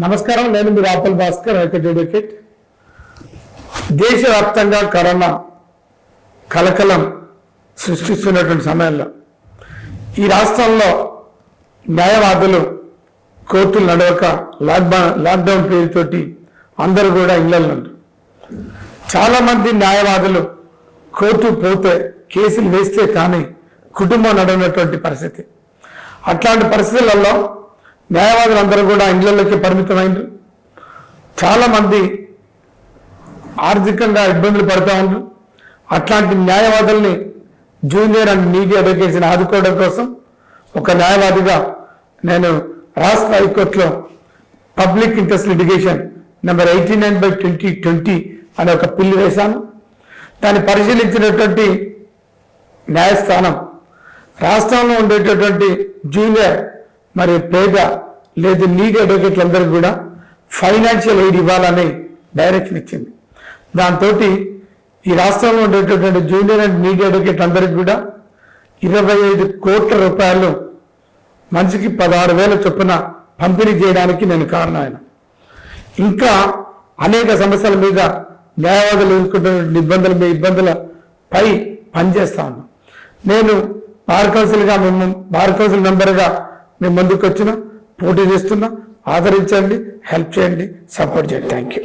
నమస్కారం, నేను మీ Rapal Bhaskar, high court advocate. దేశవ్యాప్తంగా కరోనా కలకలం సృష్టిస్తున్నటువంటి సమయంలో ఈ రాష్ట్రంలో న్యాయవాదులు కోర్టులు నడవక లాక్డౌన్ పేరుతోటి అందరూ కూడా ఇళ్లలో ఉన్నారు. చాలామంది న్యాయవాదులు కోర్టు పోతే కేసులు వేస్తే కానీ కుటుంబం నడవనటువంటి పరిస్థితి. అట్లాంటి పరిస్థితులలో న్యాయవాదులందరూ కూడా ఇళ్లలోకి పరిమితమైనరు. చాలామంది ఆర్థికంగా ఇబ్బందులు పడుతూ ఉన్నారు. అట్లాంటి న్యాయవాదుల్ని జూనియర్ అండ్ నీటి అడ్వకేట్స్ని ఆదుకోవడం కోసం ఒక న్యాయవాదిగా నేను రాష్ట్ర హైకోర్టులో పబ్లిక్ ఇంట్రెస్ట్ లిటిగేషన్ నెంబర్ 89/2020 అనే ఒక పిల్లు వేశాను. దాన్ని పరిశీలించినటువంటి న్యాయస్థానం రాష్ట్రంలో ఉండేటటువంటి జూనియర్ మరి పేద లేదు నీటి అడ్వకేట్లందరికీ కూడా ఫైనాన్షియల్ ఎయిడ్ ఇవ్వాలని డైరెక్షన్ ఇచ్చింది. దాంతో ఈ రాష్ట్రంలో ఉండేటటువంటి జూనియర్ అండ్ నీటి అడ్వకేట్ అందరికీ కూడా 25 కోట్ల రూపాయలు మనిషికి 16,000 చొప్పున పంపిణీ చేయడానికి నేను కారణమైన. ఇంకా అనేక సమస్యల మీద న్యాయవాదులు ఎదుర్కొంటున్న ఇబ్బందులపై పనిచేస్తా ఉన్నాం. నేను బార్ కౌన్సిల్ మెంబర్గా మేము ముందుకు వచ్చిన పోటీ చేస్తున్నా. ఆదరించండి, హెల్ప్ చేయండి, సపోర్ట్ చేయండి. Thank you.